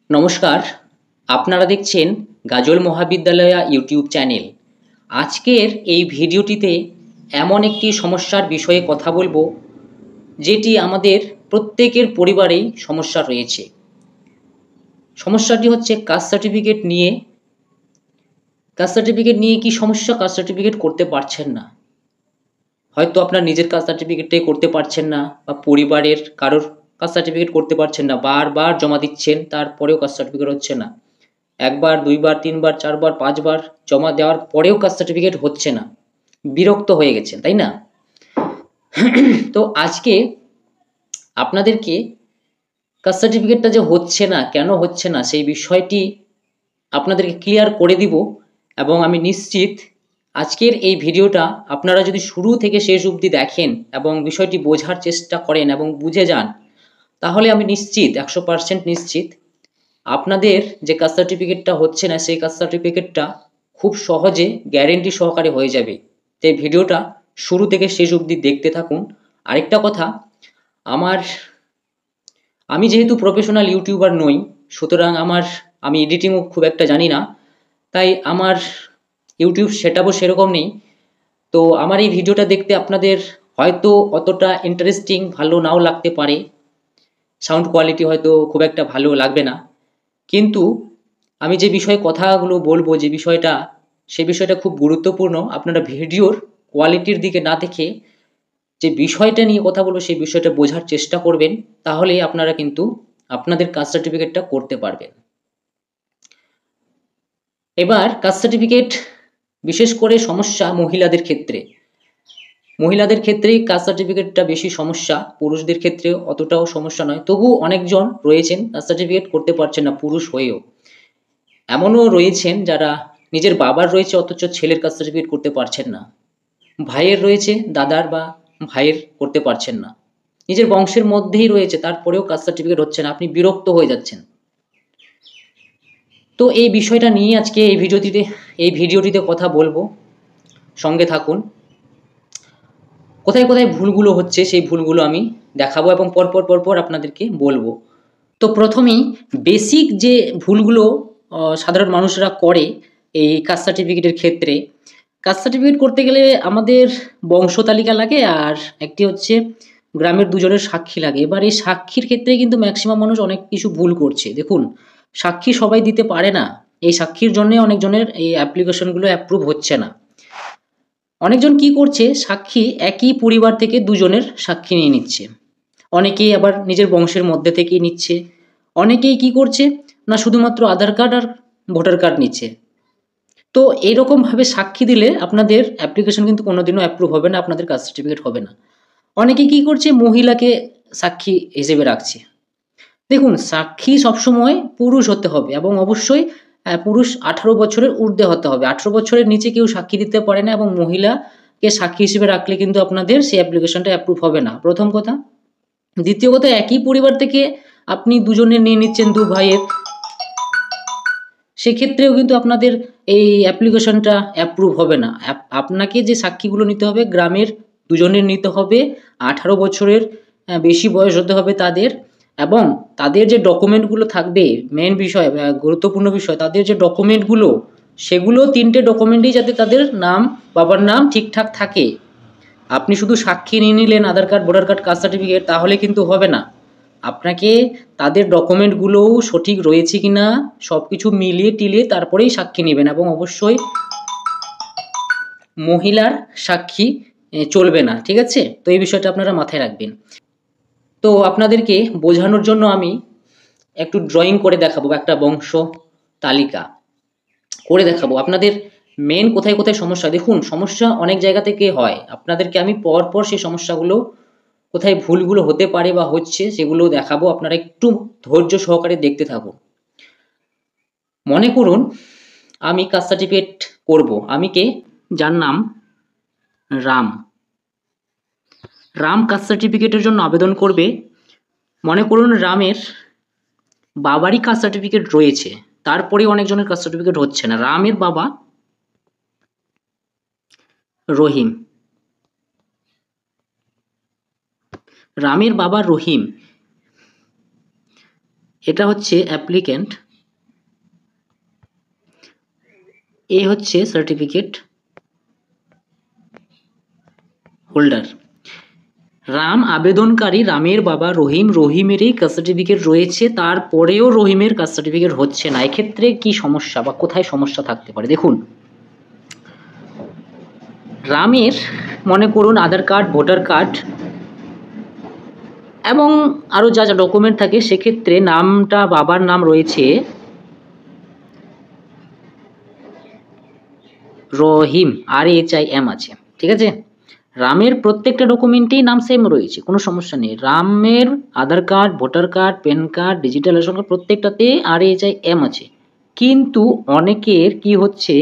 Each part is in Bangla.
নমস্কার, আপনারা দেখছেন গাজল মহাবিদ্যালয়া ইউটিউব চ্যানেল। আজকের এই ভিডিওটিতে এমন একটি সমস্যার বিষয়ে কথা বলবো, যেটি আমাদের প্রত্যেকের পরিবারেই সমস্যা রয়েছে। সমস্যাটি হচ্ছে কাস্ট সার্টিফিকেট নিয়ে। কাস্ট সার্টিফিকেট নিয়ে কি সমস্যা? কাস্ট সার্টিফিকেট করতে পারছেন না। হয়তো আপনার নিজের কাস্ট সার্টিফিকেটটাই করতে পারছেন না, বা পরিবারের কারোর কাস্ট সার্টিফিকেট করতে পারছেন না, বারবার জমা দিচ্ছেন তারপরেও কাস্ট সার্টিফিকেট হচ্ছে না। একবার, দুইবার, তিনবার, চারবার, পাঁচবার জমা দেওয়ার পরেও কাস্ট সার্টিফিকেট হচ্ছে না। বিরক্ত হয়ে গেছেন, তাই না? তো আজকে আপনাদেরকে কাস্ট সার্টিফিকেটটা যে হচ্ছে না, কেন হচ্ছে না, সেই বিষয়টি আপনাদেরকে ক্লিয়ার করে দিব। এবং আমি নিশ্চিত আজকের এই ভিডিওটা আপনারা যদি শুরু থেকে শেষ অবধি দেখেন এবং বিষয়টি বোঝার চেষ্টা করেন এবং বুঝে যান, তাহলে আমি নিশ্চিত, 100% নিশ্চিত, আপনাদের যে কাস্ট সার্টিফিকেটটা হচ্ছে না সেই কাস্ট সার্টিফিকেটটা খুব সহজে গ্যারেন্টি সহকারে হয়ে যাবে। তাই ভিডিওটা শুরু থেকে শেষ অবধি দেখতে থাকুন। আরেকটা কথা, আমার আমি যেহেতু প্রফেশনাল ইউটিউবার নই, সুতরাং আমি এডিটিংও খুব একটা জানি না। তাই আমার ইউটিউব সেটআপও সেরকম নেই। তো আমার এই ভিডিওটা দেখতে আপনাদের হয়তো অতটা ইন্টারেস্টিং ভালো নাও লাগতে পারে, সাউন্ড কোয়ালিটি হয়তো খুব একটা ভালো লাগবে না। কিন্তু আমি যে বিষয়ে কথাগুলো বলবো, যে বিষয়টা, সেই বিষয়টা খুব গুরুত্বপূর্ণ। আপনারা ভিডিওর কোয়ালিটির দিকে না দেখে যে বিষয়টা নিয়ে কথা বলবো সেই বিষয়টা বোঝার চেষ্টা করবেন, তাহলেই আপনারা কিন্তু আপনাদের কাস্ট সার্টিফিকেটটা করতে পারবেন। এবার কাস্ট সার্টিফিকেট বিশেষ করে সমস্যা মহিলাদের ক্ষেত্রে। মহিলাদের ক্ষেত্রেই কাস্ট সার্টিফিকেটটা বেশি সমস্যা, পুরুষদের ক্ষেত্রে অতটাও সমস্যা নয়। তবু অনেকজন রয়েছেন কাস্ট সার্টিফিকেট করতে পারছেন না, পুরুষ হয়েও। এমনও রয়েছেন যারা নিজের বাবার রয়েছে অথচ ছেলের কাস্ট সার্টিফিকেট করতে পারছেন না। ভাইয়ের রয়েছে, দাদার বা ভাইয়ের করতে পারছেন না। নিজের বংশের মধ্যেই রয়েছে, তারপরেও কাস্ট সার্টিফিকেট হচ্ছে না। আপনি বিরক্ত হয়ে যাচ্ছেন। তো এই বিষয়টা নিয়ে আজকে এই ভিডিওটিতে কথা বলবো। সঙ্গে থাকুন। কোথায় কোথায় ভুলগুলো হচ্ছে সেই ভুলগুলো আমি দেখাবো এবং পরপর আপনাদেরকে বলবো। তো প্রথমেই বেসিক যে ভুলগুলো সাধারণ মানুষরা করে এই কাস্ট সার্টিফিকেটের ক্ষেত্রে। কাস্ট সার্টিফিকেট করতে গেলে আমাদের বংশ তালিকা লাগে, আর একটি হচ্ছে গ্রামের দুজনের সাক্ষী লাগে। এবার এই সাক্ষীর ক্ষেত্রে কিন্তু ম্যাক্সিমাম মানুষ অনেক কিছু ভুল করছে। দেখুন, সাক্ষী সবাই দিতে পারে না। এই সাক্ষীর জন্যে অনেকজনের এই অ্যাপ্লিকেশনগুলো অ্যাপ্রুভ হচ্ছে না। অনেকজন কি করছে, সাক্ষী একই পরিবার থেকে দুজনের সাক্ষী নিয়ে নিচ্ছে। অনেকেই আবার নিজের বংশের মধ্যে থেকেই নিচ্ছে। অনেকেই কি করছে না, শুধুমাত্র আধার কার্ড আর ভোটার কার্ড নিচ্ছে। তো এইরকমভাবে সাক্ষী দিলে আপনাদের অ্যাপ্লিকেশন কিন্তু কোনোদিনও অ্যাপ্রুভ হবে না, আপনাদের কাস্ট সার্টিফিকেট হবে না। অনেকে কি করছে, মহিলাকে সাক্ষী হিসেবে রাখছে। দেখুন, সাক্ষী সবসময় পুরুষ হতে হবে এবং অবশ্যই পুরুষ 18 বছরের ঊর্ধ্বে হতে হবে। 18 বছরের নিচে কেউ সাক্ষী দিতে পারে না, এবং মহিলাকে সাক্ষী হিসেবে রাখলে কিন্তু আপনাদের সেই অ্যাপ্লিকেশনটা অ্যাপ্রুভ হবে না, প্রথম কথা। দ্বিতীয় কথা, একই পরিবার থেকে আপনি দুজনের নিয়ে নিচ্ছেন, দু ভাইয়ের, সেক্ষেত্রেও কিন্তু আপনাদের এই অ্যাপ্লিকেশনটা অ্যাপ্রুভ হবে না। আপনাকে যে সাক্ষীগুলো নিতে হবে, গ্রামের দুজনের নিতে হবে, 18 বছরের বেশি বয়স হতে হবে তাদের। এবং তাদের যে ডকুমেন্টগুলো থাকবে, মেন বিষয়, গুরুত্বপূর্ণ বিষয়, তাদের যে ডকুমেন্টগুলো, সেগুলো 3টে ডকুমেন্টেই যাতে তাদের নাম, বাবার নাম ঠিকঠাক থাকে। আপনি শুধু সাক্ষী নিয়ে নিলেন, Aadhaar card, voter card, caste certificate, তাহলে কিন্তু হবে না। আপনাকে তাদের ডকুমেন্টগুলোও সঠিক রয়েছে কিনা সব কিছু মিলিয়ে টিলিয়ে তারপরেই সাক্ষী নেবেন। এবং অবশ্যই মহিলার সাক্ষী চলবে না, ঠিক আছে? তো এই বিষয়টা আপনারা মাথায় রাখবেন। তো আপনাদেরকে বোঝানোর জন্য আমি একটু ড্রয়িং করে দেখাবো, একটা বংশ তালিকা করে দেখাবো আপনাদের মেন কোথায় কোথায় সমস্যা। দেখুন, সমস্যা অনেক জায়গা থেকে হয়। আপনাদেরকে আমি পর সেই সমস্যাগুলো, কোথায় ভুলগুলো হতে পারে বা হচ্ছে, সেগুলো দেখাবো। আপনারা একটু ধৈর্য সহকারে দেখতে থাকুন। মনে করুন আমি কাস্ট সার্টিফিকেট করব। আমি কে? যার নাম রাম। রাম কাস্ট সার্টিফিকেটের জন্য আবেদন করবে। মনে করুন রামের বাবারই কাস্ট সার্টিফিকেট রয়েছে, তারপরে অনেকজনের কাস্ট সার্টিফিকেট হচ্ছে না। রামের বাবা রহিম। রামের বাবা রহিম এটা হচ্ছে অ্যাপ্লিক্যান্ট, এ হচ্ছে সার্টিফিকেট হোল্ডার। রাম আবেদনকারী, রামের বাবা রহিম, রহিমেরই কাস্ট সার্টিফিকেট রয়েছে, তারপরেও রহিমের কাস্ট সার্টিফিকেট হচ্ছে না। এক্ষেত্রে কি সমস্যা বা কোথায় সমস্যা থাকতে পারে? দেখুন, রামের মনে করুন আধার কার্ড, ভোটার কার্ড এবং আরও যা যা ডকুমেন্ট থাকে, সেক্ষেত্রে নামটা বাবার নাম রয়েছে রহিম, RHIM আছে, ঠিক আছে। রামের প্রত্যেকটা ডকুমেন্টেই নাম সেম রয়েছে, কোনো সমস্যা নেই। রামের Aadhaar card, voter card, PAN card, digital ration card প্রত্যেকটাতে RHIM আছে। কিন্তু অনেকের কি হচ্ছে,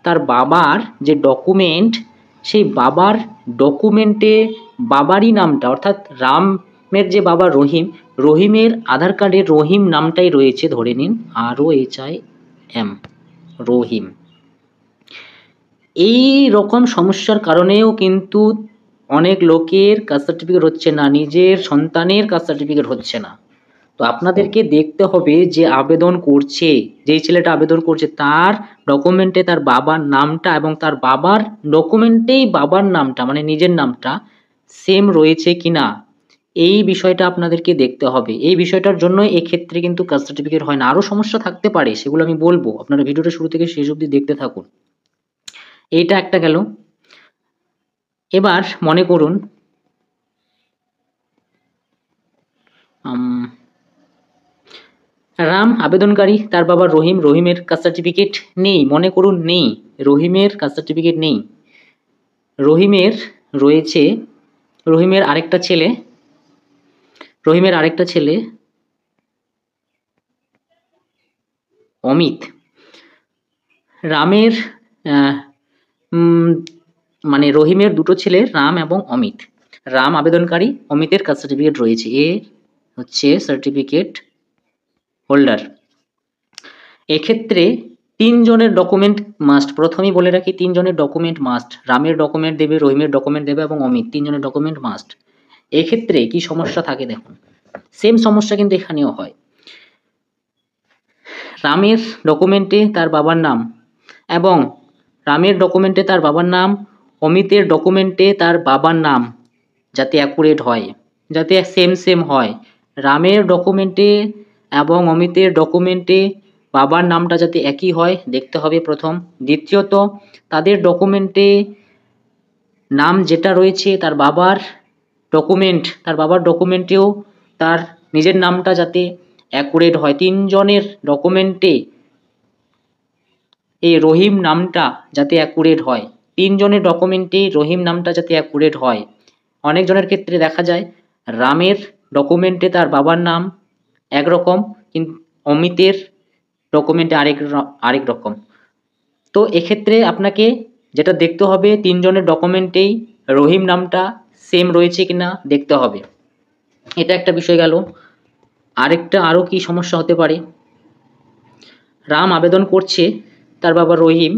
তার বাবার যে ডকুমেন্ট, সেই বাবার ডকুমেন্টে বাবারই নামটা, অর্থাৎ রামের যে বাবা রহিম, রহিমের আধার কার্ডে রহিম নামটাই রয়েছে, ধরে নিন ROHIM, রহিম। এই রকম সমস্যার কারণেও কিন্তু অনেক লোকের কাস্ট সার্টিফিকেট হচ্ছে না, নিজের সন্তানের কাস্ট সার্টিফিকেট হচ্ছে না। তো আপনাদেরকে দেখতে হবে যে আবেদন করছে, যেই ছেলেটা আবেদন করছে, তার ডকুমেন্টে তার বাবার নামটা এবং তার বাবার ডকুমেন্টেই বাবার নামটা মানে নিজের নামটা সেম রয়েছে কিনা, এই বিষয়টা আপনাদেরকে দেখতে হবে। এই বিষয়টার জন্য এক্ষেত্রে কিন্তু কাস্ট সার্টিফিকেট হয় না। আরও সমস্যা থাকতে পারে, সেগুলো আমি বলবো, আপনারা ভিডিওটা শুরু থেকে শেষ অবধি দেখতে থাকুন। এইটা একটা গেল। এবার মনে করুন রাম আবেদনকারী, তার বাবা রহিম, রহিমের কাস্ট সার্টিফিকেট নেই, মনে করুন নেই, রহিমের কাস্ট সার্টিফিকেট নেই। রহিমের রয়েছে, রহিমের আরেকটা ছেলে, রহিমের আরেকটা ছেলে অমিত। রামের মানে রহিমের দুটো ছেলে, রাম এবং অমিত। রাম আবেদনকারী, অমিতের কাস্ট সার্টিফিকেট রয়েছে, এ হচ্ছে সার্টিফিকেট হোল্ডার। এক্ষেত্রে তিনজনের ডকুমেন্ট মাস্ট, প্রথমেই বলে রাখি তিনজনের ডকুমেন্ট মাস্ট। রামের ডকুমেন্ট দেবে, রহিমের ডকুমেন্ট দেবে এবং অমিত, তিনজনের ডকুমেন্ট মাস্ট। এক্ষেত্রে কি সমস্যা থাকে দেখুন, সেম সমস্যা কিন্তু এখানেও হয়। রামের ডকুমেন্টে তার বাবার নাম এবং রামের ডকুমেন্টে তার বাবার নাম, অমিতের ডকুমেন্টে তার বাবার নাম যাতে অ্যাকুরেট হয়, যাতে সেম সেম হয়। রামের ডকুমেন্টে এবং অমিতের ডকুমেন্টে বাবার নামটা যাতে একই হয় দেখতে হবে প্রথম। দ্বিতীয়ত, তাদের ডকুমেন্টে নাম যেটা রয়েছে তার বাবার ডকুমেন্ট, তার বাবার ডকুমেন্টেও তার নিজের নামটা যাতে অ্যাকুরেট হয়। তিনজনের ডকুমেন্টে এই রহিম নামটা যাতে অ্যাকুরেট হয়, তিনজনের ডকুমেন্টে রহিম নামটা যাতে অ্যাকুরেট হয়। অনেকজনের ক্ষেত্রে দেখা যায় রামের ডকুমেন্টে তার বাবার নাম একরকম, কিন্তু অমিতের ডকুমেন্টে আরেক রকম। তো এক্ষেত্রে আপনাকে যেটা দেখতে হবে, তিনজনের ডকুমেন্টেই রহিম নামটা সেম রয়েছে কিনা দেখতে হবে। এটা একটা বিষয় গেল। আরেকটা আরও কি সমস্যা হতে পারে, রাম আবেদন করছে, তার বাবা রহিম,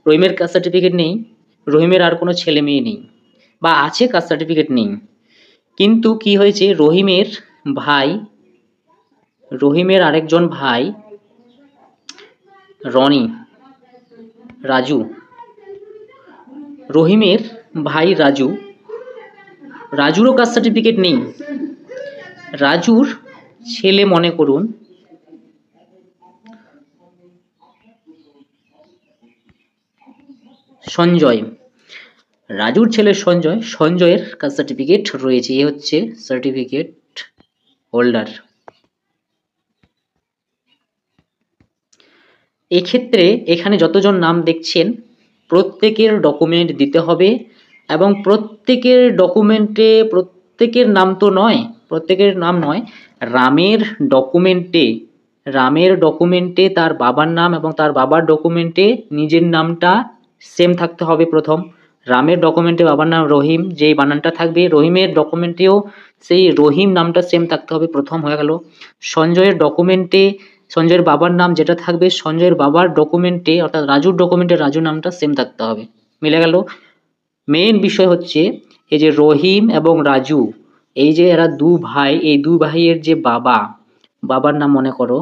রহিমের কাস্ট সার্টিফিকেট নেই, রহিমের আর কোনো ছেলে মেয়ে নেই, বা আছে কাস্ট সার্টিফিকেট নেই, কিন্তু কি হয়েছে, রহিমের ভাই, রহিমের আরেকজন ভাই রনি, রাজু, রহিমের ভাই রাজু, রাজুরও কাস্ট সার্টিফিকেট নেই। রাজুর ছেলে মনে করুন সঞ্জয়, রাজুর ছেলে সঞ্জয়, সঞ্জয়ের কাস্ট সার্টিফিকেট রয়েছে, এ হচ্ছে সার্টিফিকেট হোল্ডার। এক্ষেত্রে এখানে যতজন নাম দেখছেন প্রত্যেকের ডকুমেন্ট দিতে হবে এবং প্রত্যেকের ডকুমেন্টে প্রত্যেকের নাম তো নয়, প্রত্যেকের নাম নয়, রামের ডকুমেন্টে তার বাবার নাম এবং তার বাবার ডকুমেন্টে নিজের নামটা সেম থাকতে হবে প্রথম। রামের ডকুমেন্টে বাবার নাম রহিম, যেই বানানটা থাকবে, রহিমের ডকুমেন্টেও সেই রহিম নামটা সেম থাকতে হবে প্রথম, হয়ে গেল। সঞ্জয়ের ডকুমেন্টে সঞ্জয়ের বাবার নাম যেটা থাকবে, সঞ্জয়ের বাবার ডকুমেন্টে অর্থাৎ রাজুর ডকুমেন্টে রাজু নামটা সেম থাকতে হবে, মিলে গেল। মেইন বিষয় হচ্ছে এই যে রহিম এবং রাজু, এই যে এরা দু ভাই, এই দু ভাইয়ের যে বাবা, বাবার নাম মনে করো,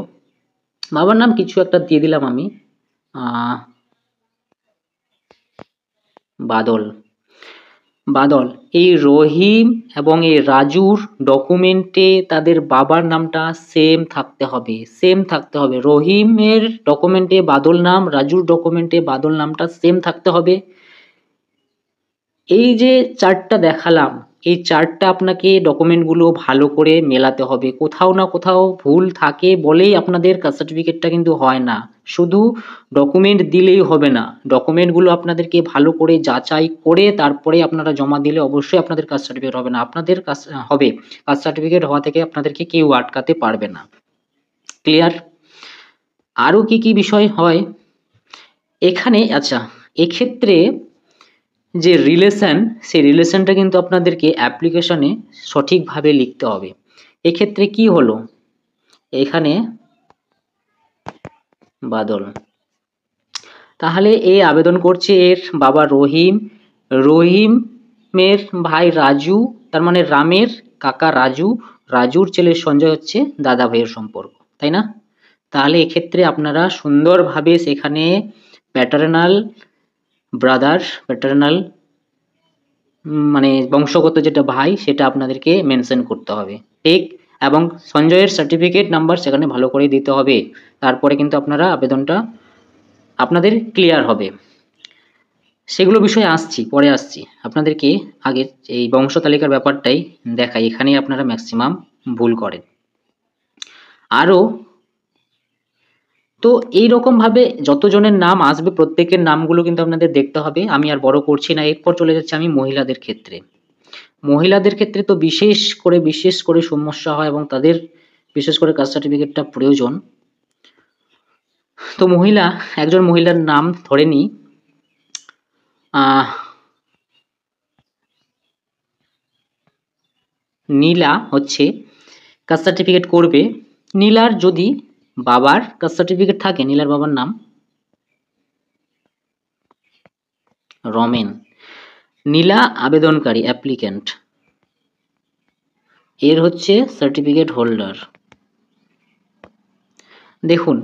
বাবার নাম কিছু একটা দিয়ে দিলাম আমি, বাদল। বাদল, এই রহিম এবং এই রাজুর ডকুমেন্টে তাদের বাবার নামটা সেম থাকতে হবে, সেম থাকতে হবে। রহিমের ডকুমেন্টে বাদল নাম, রাজুর ডকুমেন্টে বাদল নামটা সেম থাকতে হবে। এই যে চার্টটা দেখালাম, এই চার্টটা আপনাকে ডকুমেন্টগুলো ভালো করে মেলাতে হবে। কোথাও না কোথাও ভুল থাকে বলেই আপনাদের কাস্ট সার্টিফিকেটটা কিন্তু হয় না। শুধু ডকুমেন্ট দিলেই হবে না, ডকুমেন্টগুলো আপনাদেরকে ভালো করে যাচাই করে তারপরে আপনারা জমা দিলে অবশ্যই আপনাদের কাস্ট সার্টিফিকেট হবে না, আপনাদের হবে। কাস্ট সার্টিফিকেট হওয়া থেকে আপনাদেরকে কেউ আটকাতে পারবে না। ক্লিয়ার? আরও কি কি বিষয় হয় এখানে? আচ্ছা, এক্ষেত্রে যে রিলেশন, সেই রিলেশনটা কিন্তু আপনাদেরকে অ্যাপ্লিকেশনে সঠিকভাবে লিখতে হবে। এক্ষেত্রে কি হলো, এখানে বাদল, তাহলে এ আবেদন করছে, এর বাবা রহিম, রহিমের ভাই রাজু, তার মানে রামের কাকা রাজু, রাজুর ছেলে সঞ্জয় হচ্ছে দাদা ভাইয়ের সম্পর্ক, তাই না? তাহলে এক্ষেত্রে আপনারা সুন্দরভাবে সেখানে প্যাটার্নাল ব্রাদার, প্যাটার্নাল মানে বংশগত যেটা ভাই, সেটা আপনাদেরকে মেনশন করতে হবে, ঠিক? এবং সঞ্জয়ের সার্টিফিকেট নাম্বার সেখানে ভালো করে দিতে হবে। তারপরে কিন্তু আপনারা আবেদনটা আপনাদের ক্লিয়ার হবে। সেগুলো বিষয়ে আসছি, পরে আসছি। আপনাদেরকে আগে এই বংশ তালিকার ব্যাপারটাই দেখাই, এখানেই আপনারা ম্যাক্সিমাম ভুল করেন। আরও তো এইরকমভাবে যতজনের নাম আসবে প্রত্যেকের নামগুলো কিন্তু আপনাদের দেখতে হবে। আমি আর বড় করছি না, এরপর চলে যাচ্ছি আমি মহিলাদের ক্ষেত্রে। মহিলাদের ক্ষেত্রে তো বিশেষ করে সমস্যা হয় এবং তাদের বিশেষ করে কাস্ট সার্টিফিকেটটা প্রয়োজন। তো একজন মহিলার নাম ধরে নিই, নীলা হচ্ছে কাস্ট সার্টিফিকেট করবে। নীলার যদি বাবার কাস্ট সার্টিফিকেট থাকে, নীলার বাবার নাম রমেন। নীলা আবেদনকারী, অ্যাপ্লিক্যান্ট, এর হচ্ছে সার্টিফিকেট হোল্ডার। দেখুন,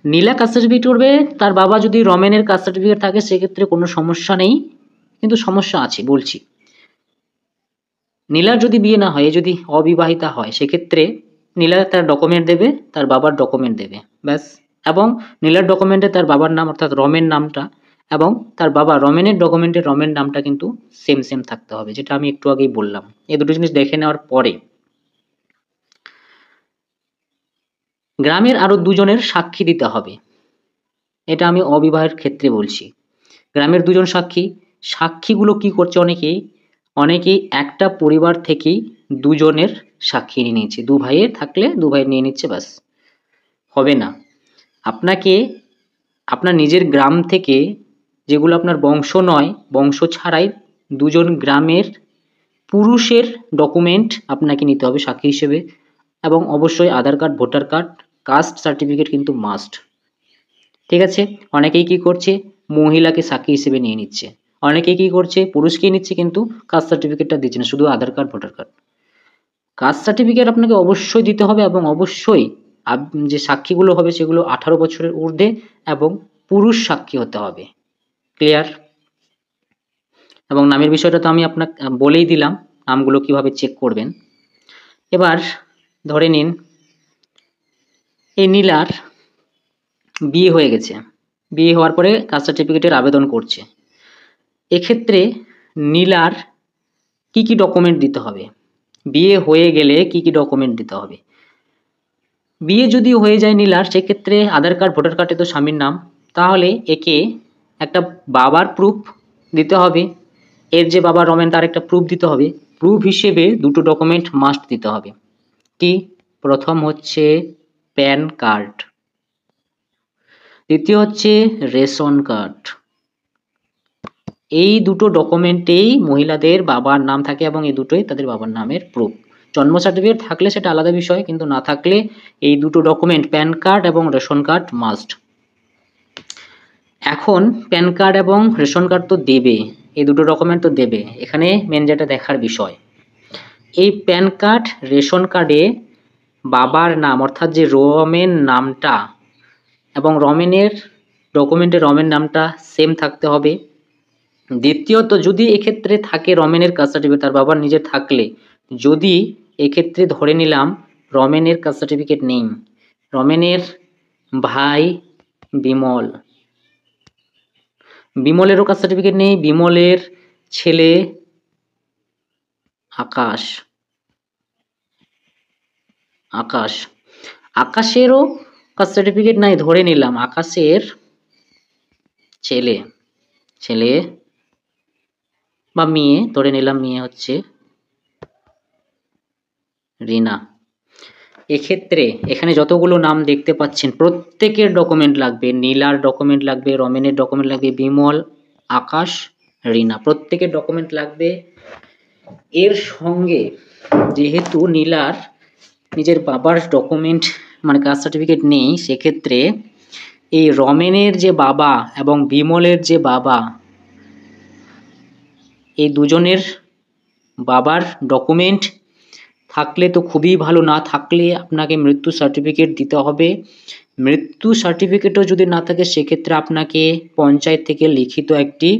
নীলা কাস্ট সার্টিফিকেট করবে, তার বাবা যদি রমেনের কাস্ট সার্টিফিকেট থাকে সেক্ষেত্রে কোনো সমস্যা নেই, কিন্তু সমস্যা আছে বলছি। নীলার যদি বিয়ে না হয়, যদি অবিবাহিতা হয়, সেক্ষেত্রে নীলা তার ডকুমেন্ট দেবে, তার বাবার ডকুমেন্ট দেবে, ব্যাস। এবং নীলার ডকুমেন্টে তার বাবার নাম অর্থাৎ রমেন নামটা এবং তার বাবা রমেনের ডকুমেন্টে রমেন নামটা কিন্তু সেম থাকতে হবে, যেটা আমি একটু আগেই বললাম। এই দুটো জিনিস দেখে নেওয়ার পরে গ্রামের আরো দুজনের সাক্ষী দিতে হবে। এটা আমি অবিবাহের ক্ষেত্রে বলছি। গ্রামের দুজন সাক্ষীগুলো কি করছে, অনেকেই একটা পরিবার থেকেই দুজনের সাক্ষী নিয়ে নিচ্ছে। দু ভাইয়ের থাকলে দু ভাই নিয়ে নিচ্ছে, ব্যাস। হবে না, আপনাকে আপনার নিজের গ্রাম থেকে, যেগুলো আপনার বংশ নয়, বংশ ছাড়াই দুজন গ্রামের পুরুষের ডকুমেন্ট আপনাকে নিতে হবে সাক্ষী হিসেবে। এবং অবশ্যই Aadhaar card, voter card, caste certificate কিন্তু মাস্ট, ঠিক আছে? অনেকেই কি করছে, মহিলাকে সাক্ষী হিসেবে নিয়ে নিচ্ছে, অনেকেই কি করছে, পুরুষকে নিচ্ছে কিন্তু কাস্ট সার্টিফিকেটটা দিচ্ছে না, শুধু Aadhaar card, voter card. Caste certificate আপনাকে অবশ্যই দিতে হবে এবং অবশ্যই যে সাক্ষীগুলো হবে সেগুলো 18 বছরের ঊর্ধ্বে এবং পুরুষ সাক্ষী হতে হবে। ক্লিয়ার? এবং নামের বিষয়টা তো আমি আপনাকে বলেই দিলাম, নামগুলো কিভাবে চেক করবেন। এবার ধরে নিন এই নীলার বিয়ে হয়ে গেছে, বিয়ে হওয়ার পরে কাস্ট সার্টিফিকেটের আবেদন করছে। এক্ষেত্রে নীলার কি কি ডকুমেন্ট দিতে হবে, বিয়ে হয়ে গেলে কি কি ডকুমেন্ট দিতে হবে? বিয়ে যদি হয়ে যায় নীলার, সেক্ষেত্রে আধার কার্ড, ভোটার কার্ডে তো স্বামীর নাম, তাহলে একে একটা বাবার প্রুফ দিতে হবে। এর যে বাবা রমেন, তার একটা প্রুফ দিতে হবে। প্রুফ হিসেবে দুটো ডকুমেন্ট মাস্ট দিতে হবে। কি? প্রথম হচ্ছে প্যান কার্ড, দ্বিতীয় হচ্ছে রেশন কার্ড। এই দুটো ডকুমেন্টেই মহিলাদের বাবার নাম থাকে এবং এই দুটোই তাদের বাবার নামের প্রুফ। জন্ম সার্টিফিকেট থাকলে সেটা আলাদা বিষয়, কিন্তু না থাকলে এই দুটো ডকুমেন্ট, প্যান কার্ড এবং রেশন কার্ড মাস্ট। এখন প্যান কার্ড এবং রেশন কার্ড তো দেবে, এই দুটো ডকুমেন্ট তো দেবে। এখানে মেন যেটা দেখার বিষয়, এই প্যান কার্ড, রেশন কার্ডে বাবার নাম অর্থাৎ যে রমেন নামটা এবং রমেনের ডকুমেন্টে রমেন নামটা সেম থাকতে হবে। দ্বিতীয়ত যদি এক্ষেত্রে থাকে রমেনের কাস্ট সার্টিফিকেট তার বাবার নিজের থাকলে, যদি এক্ষেত্রে ধরে নিলাম রমেনের কাস্ট সার্টিফিকেট নেই, রমেনের ভাই বিমল, বিমলেরও কাস্ট সার্টিফিকেট নেই, বিমলের ছেলে আকাশ, আকাশেরও কাস্ট সার্টিফিকেট নাই, ধরে নিলাম আকাশের ছেলে বা মেয়ে, ধরে নিলাম মেয়ে হচ্ছে রিনা। এক্ষেত্রে এখানে যতগুলো নাম দেখতে পাচ্ছেন প্রত্যেকের ডকুমেন্ট লাগবে, নীলার ডকুমেন্ট লাগবে, রমেনের ডকুমেন্ট লাগবে, বিমল, আকাশ, রিনা প্রত্যেকের ডকুমেন্ট লাগবে। এর সঙ্গে যেহেতু নীলার নিজের বাবার ডকুমেন্ট মানে কাস্ট সার্টিফিকেট নেই, সেক্ষেত্রে এই রমেনের যে বাবা এবং বিমলের যে বাবা, এই দুজনের বাবার ডকুমেন্ট থাকলে তো খুবই ভালো, না থাকলে আপনাকে মৃত্যু সার্টিফিকেট দিতে হবে। মৃত্যু সার্টিফিকেটও যদি না থাকে সেক্ষেত্রে আপনাকে পঞ্চায়েত থেকে লিখিত একটি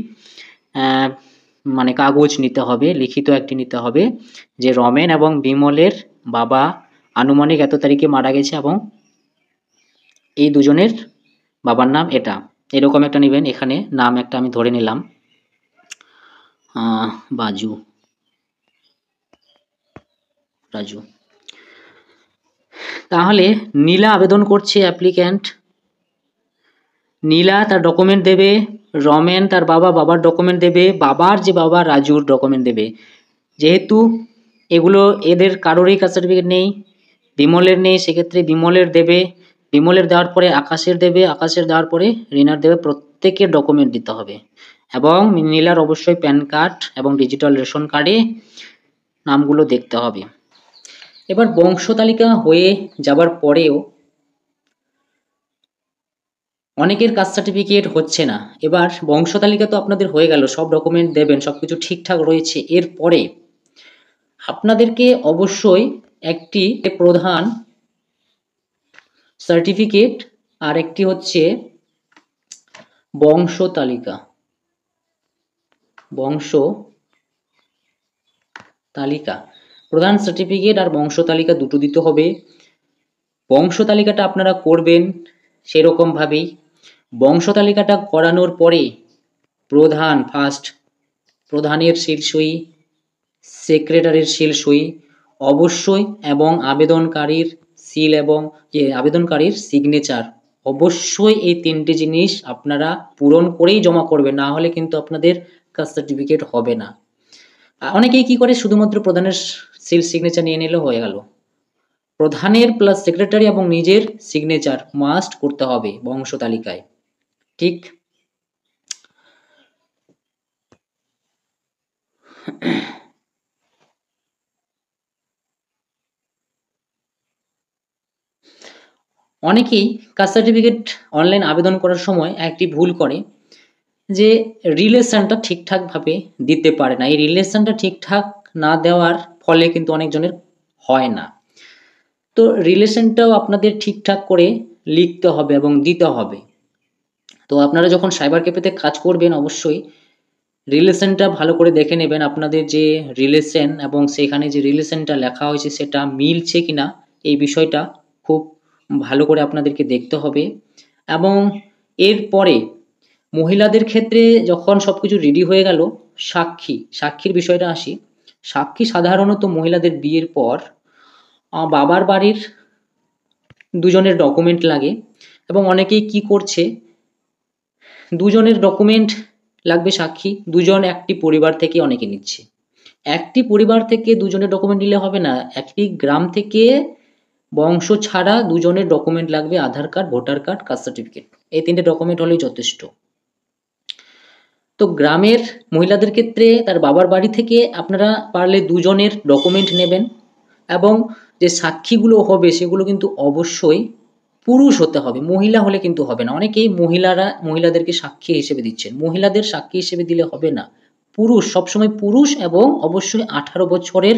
মানে কাগজ নিতে হবে, লিখিত একটি নিতে হবে যে রমেন এবং বিমলের বাবা আনুমানিক এত তারিখে মারা গেছে এবং এই দুজনের বাবার নাম এটা, এরকম একটা নেবেন। এখানে নাম একটা আমি ধরে নিলাম রাজু। তাহলে নীলা আবেদন করছে, অ্যাপ্লিক্যান্ট নীলা তার ডকুমেন্ট দেবে, রমেন তার বাবার ডকুমেন্ট দেবে, বাবার যে বাবা রাজুর ডকুমেন্ট দেবে। যেহেতু এগুলো এদের কারোরই কাস্ট সার্টিফিকেট নেই, বিমলের নেই, সেক্ষেত্রে বিমলের দেবে, বিমলের দেওয়ার পরে আকাশের দেবে, আকাশের দেওয়ার পরে রিনার দেবে, প্রত্যেকের ডকুমেন্ট দিতে হবে। এবং নীলার অবশ্যই প্যান কার্ড এবং ডিজিটাল রেশন কার্ডে নামগুলো দেখতে হবে। এবার বংশ তালিকা হয়ে যাবার পরেও অনেকের কাস্ট সার্টিফিকেট হচ্ছে না। এবার বংশ তালিকা তো আপনাদের হয়ে গেল, সব ডকুমেন্ট দেবেন, সবকিছু ঠিকঠাক রয়েছে। এরপরে আপনাদেরকে অবশ্যই একটি প্রধান সার্টিফিকেট আর একটি হচ্ছে বংশ তালিকা, প্রধান সার্টিফিকেট আর বংশ তালিকা দুটো দিতে হবে। বংশ তালিকাটা আপনারা করবেন সেরকম ভাবেই। বংশ তালিকাটা করানোর পরে প্রধানের সিল সই, সেক্রেটারির সিল সই অবশ্যই, এবং আবেদনকারীর সিল এবং আবেদনকারীর সিগনেচার অবশ্যই, এই তিনটে জিনিস আপনারা পূরণ করেই জমা করবেন, না হলে কিন্তু আপনাদের কাস্ট সার্টিফিকেট হবে না। অনেকেই কি করে শুধুমাত্র প্রধানের সিল সিগনেচার নিয়ে নিলে হয়ে গেল। প্রধানের প্লাস সেক্রেটারি এবং নিজের সিগনেচার মাস্ট করতে হবে বংশ তালিকায়, ঠিক? অনেকেই কাস্ট সার্টিফিকেট অনলাইন আবেদন করার সময় একটি ভুল করে যে রিলেশনটা ঠিকঠাকভাবে দিতে পারে না। এই রিলেশনটা ঠিকঠাক না দেওয়ার ফলে কিন্তু অনেকজনের হয় না। তো রিলেশনটাও আপনাদের ঠিকঠাক করে লিখতে হবে এবং দিতে হবে। তো আপনারা যখন সাইবার ক্যাফেতে কাজ করবেন অবশ্যই রিলেশনটা ভালো করে দেখে নেবেন, আপনাদের যে রিলেশন এবং সেখানে যে রিলেশনটা লেখা হয়েছে সেটা মিলছে কিনা, এই বিষয়টা খুব ভালো করে আপনাদেরকে দেখতে হবে। এবং এরপরে মহিলাদের ক্ষেত্রে যখন সবকিছু রেডি হয়ে গেল, সাক্ষীর বিষয়টা আসি। সাক্ষী সাধারণত মহিলাদের বিয়ের পর বাবার বাড়ির দুজনের ডকুমেন্ট লাগে, এবং অনেকেই কি করছে দুজনের ডকুমেন্ট লাগবে সাক্ষী, দুজন একটি পরিবার থেকে অনেকে নিচ্ছে। একটি পরিবার থেকে দুজনের ডকুমেন্ট নিলে হবে না, একটি গ্রাম থেকে বংশ ছাড়া দুজনের ডকুমেন্ট লাগবে, Aadhaar card, voter card, caste certificate, এই তিনটে ডকুমেন্ট হলেই যথেষ্ট। তো গ্রামের মহিলাদের ক্ষেত্রে তার বাবার বাড়ি থেকে আপনারা পারলে দুজনের ডকুমেন্ট নেবেন, এবং যে সাক্ষীগুলো হবে সেগুলো কিন্তু অবশ্যই পুরুষ হতে হবে, মহিলা হলে কিন্তু হবে না। অনেকেই মহিলাদেরকে সাক্ষী হিসেবে দিচ্ছেন, মহিলাদের সাক্ষী হিসেবে দিলে হবে না, পুরুষ সবসময় পুরুষ, এবং অবশ্যই 18 বছরের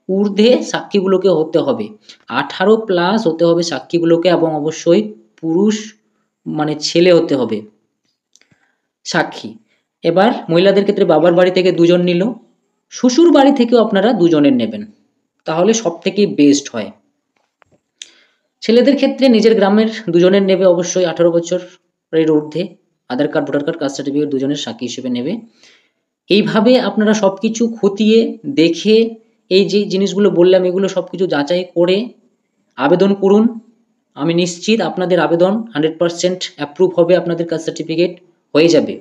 ঊর্ধ্বে সাক্ষীগুলোকে হতে হবে, 18+ হতে হবে সাক্ষীগুলোকে, এবং অবশ্যই পুরুষ মানে ছেলে হতে হবে সাক্ষী। এবার মহিলাদের ক্ষেত্রে বাবার বাড়ি থেকে 2 জন নিল, শ্বশুর বাড়ি থেকেও আপনারা 2 জনের নেবেন, তাহলে সব থেকে বেস্ট হয়। ছেলেদের ক্ষেত্রে নিজের গ্রামের 2 জনের নেবে অবশ্যই, 18 বছরের ঊর্ধ্বে, Aadhaar card, voter card, caste certificate 2 জনের সাক্ষী হিসেবে নেবে। এইভাবে আপনারা সব কিছু খতিয়ে দেখে, এই যে জিনিসগুলো বললাম এগুলো সব কিছু যাচাই করে আবেদন করুন। আমি নিশ্চিত আপনাদের আবেদন 100% অ্যাপ্রুভ হবে, আপনাদের কাস্ট সার্টিফিকেট হয়ে যাবে।